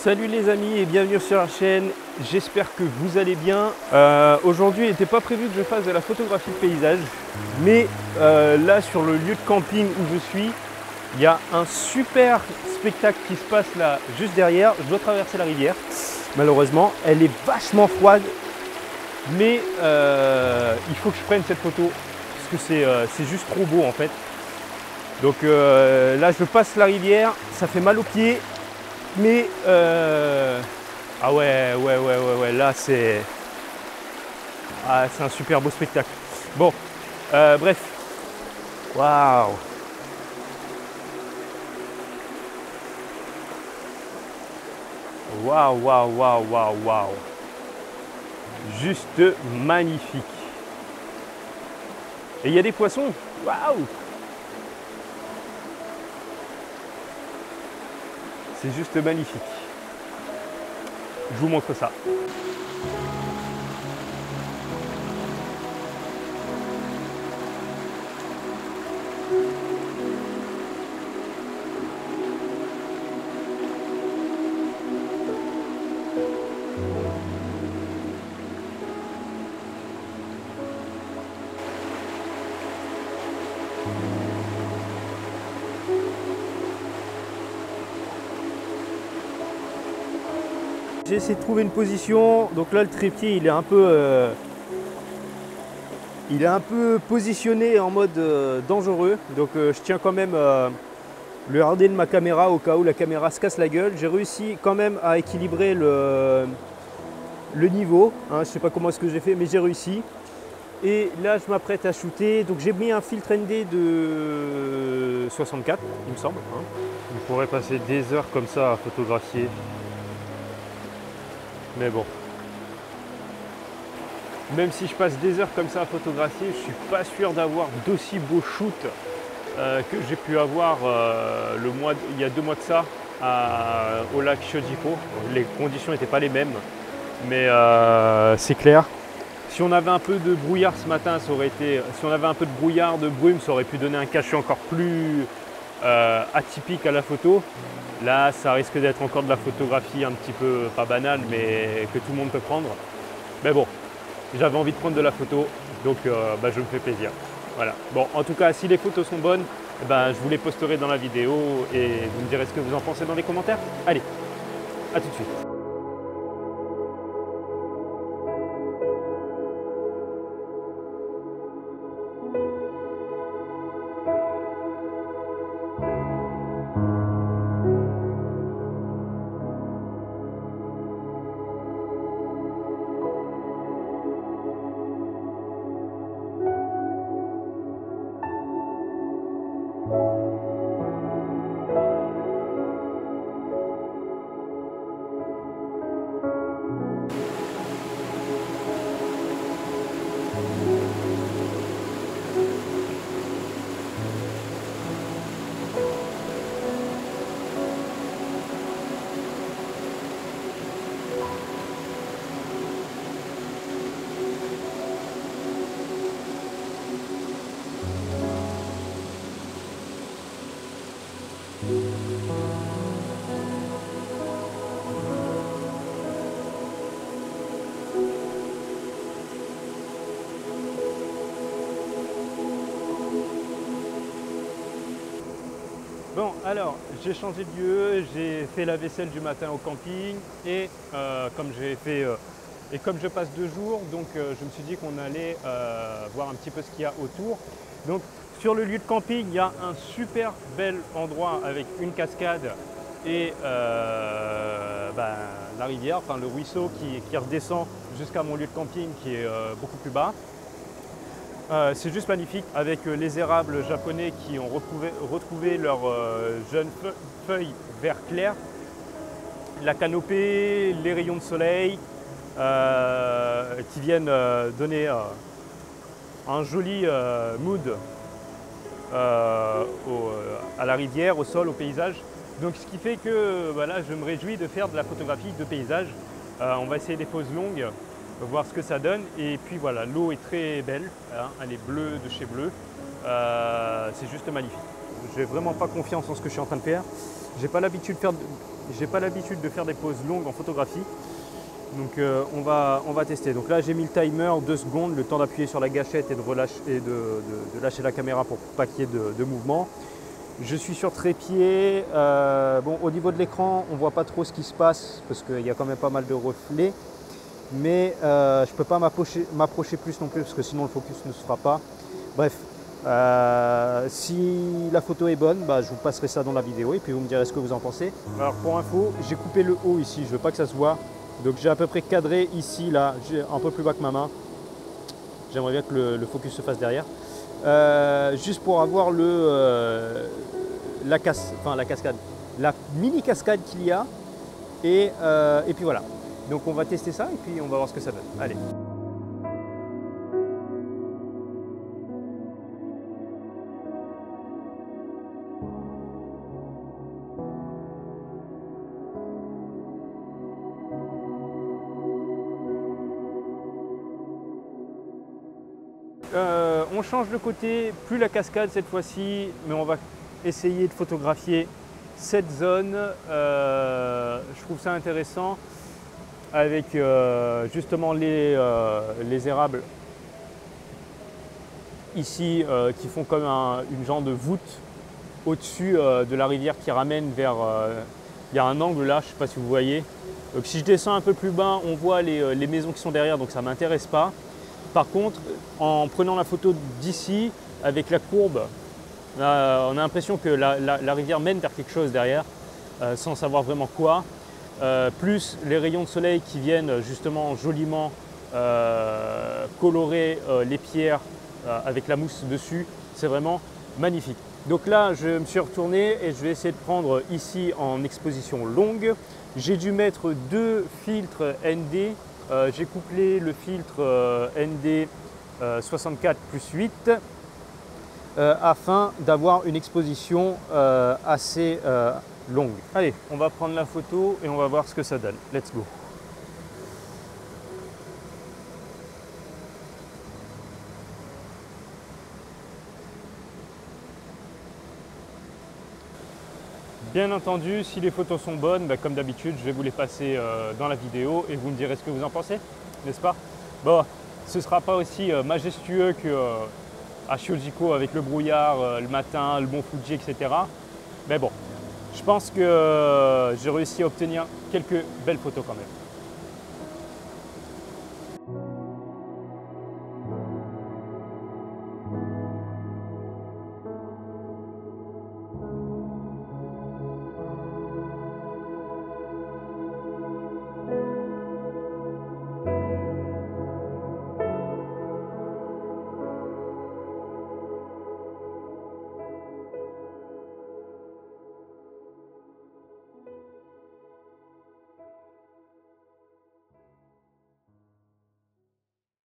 Salut les amis et bienvenue sur la chaîne, j'espère que vous allez bien. Aujourd'hui il n'était pas prévu que je fasse de la photographie de paysage, mais là sur le lieu de camping où je suis, il y a un super spectacle qui se passe là juste derrière. Je dois traverser la rivière, malheureusement, elle est vachement froide, mais il faut que je prenne cette photo parce que c'est juste trop beau en fait. Donc là je passe la rivière, ça fait mal aux pieds. Mais ah ouais, là c'est un super beau spectacle. Bon, bref, waouh, waouh, juste magnifique. Et il y a des poissons, waouh. C'est juste magnifique. Je vous montre ça. J'ai essayé de trouver une position, donc là le trépied il est un peu positionné en mode dangereux, donc je tiens quand même le harnais de ma caméra au cas où la caméra se casse la gueule. J'ai réussi quand même à équilibrer le niveau, hein. Je ne sais pas comment est-ce que j'ai fait, mais j'ai réussi. Et là je m'apprête à shooter, donc j'ai mis un filtre ND de 64 il me semble, hein. On pourrait passer des heures comme ça à photographier. Mais bon, même si je passe des heures comme ça à photographier, je suis pas sûr d'avoir d'aussi beaux shoots que j'ai pu avoir il y a 2 mois de ça au lac Shojipo. Les conditions n'étaient pas les mêmes, mais c'est clair. Si on avait un peu de brouillard ce matin, ça aurait été. Si on avait un peu de brouillard, de brume, ça aurait pu donner un cachet encore plus atypique à la photo. Là, ça risque d'être encore de la photographie un petit peu, pas banale, mais que tout le monde peut prendre. Mais bon, j'avais envie de prendre de la photo, donc je me fais plaisir. Voilà. Bon, en tout cas, si les photos sont bonnes, je vous les posterai dans la vidéo et vous me direz ce que vous en pensez dans les commentaires. Allez, à tout de suite. Alors, j'ai changé de lieu, j'ai fait la vaisselle du matin au camping et comme je passe 2 jours, donc je me suis dit qu'on allait voir un petit peu ce qu'il y a autour. Donc sur le lieu de camping, il y a un super bel endroit avec une cascade et la rivière, enfin le ruisseau qui redescend jusqu'à mon lieu de camping qui est beaucoup plus bas. C'est juste magnifique avec les érables japonais qui ont retrouvé leurs jeunes feuilles vert clair, la canopée, les rayons de soleil qui viennent donner un joli mood à la rivière, au sol, au paysage. Donc ce qui fait que voilà, je me réjouis de faire de la photographie de paysage. On va essayer des poses longues, voir ce que ça donne. Et puis voilà, l'eau est très belle, hein, elle est bleue de chez bleu. C'est juste magnifique. Je n'ai vraiment pas confiance en ce que je suis en train de faire. J'ai pas l'habitude de faire des poses longues en photographie. Donc on va tester. Donc là j'ai mis le timer 2 secondes, le temps d'appuyer sur la gâchette et de lâcher la caméra pour pas qu'il y ait de mouvement. Je suis sur trépied. Bon, au niveau de l'écran, on ne voit pas trop ce qui se passe parce qu'il y a quand même pas mal de reflets. Mais je ne peux pas m'approcher plus non plus parce que sinon le focus ne se fera pas. Bref, si la photo est bonne, je vous passerai ça dans la vidéo et puis vous me direz ce que vous en pensez. Alors pour info, j'ai coupé le haut ici, je ne veux pas que ça se voit. Donc j'ai à peu près cadré ici, là, un peu plus bas que ma main. J'aimerais bien que le focus se fasse derrière. Juste pour avoir la cascade, la mini cascade qu'il y a. Et puis voilà. Donc on va tester ça et puis on va voir ce que ça donne. Allez. On change de côté, plus la cascade cette fois-ci, mais on va essayer de photographier cette zone. Je trouve ça intéressant avec justement les érables ici qui font comme une genre de voûte au-dessus de la rivière qui ramène vers… il y a un angle là, je ne sais pas si vous voyez. Donc si je descends un peu plus bas, on voit les maisons qui sont derrière, donc ça ne m'intéresse pas. Par contre, en prenant la photo d'ici, avec la courbe, on a l'impression que la rivière mène vers quelque chose derrière, sans savoir vraiment quoi. Plus les rayons de soleil qui viennent justement joliment colorer les pierres avec la mousse dessus, c'est vraiment magnifique. Donc là, je me suis retourné et je vais essayer de prendre ici en exposition longue. J'ai dû mettre 2 filtres ND. J'ai couplé le filtre ND 64+8 afin d'avoir une exposition assez longue. Allez, on va prendre la photo et on va voir ce que ça donne. Let's go! Bien entendu, si les photos sont bonnes, comme d'habitude, je vais vous les passer dans la vidéo et vous me direz ce que vous en pensez, n'est-ce pas? Bon, ce ne sera pas aussi majestueux qu'à Shoujiko avec le brouillard le matin, le mont Fuji, etc. Mais bon, je pense que j'ai réussi à obtenir quelques belles photos quand même.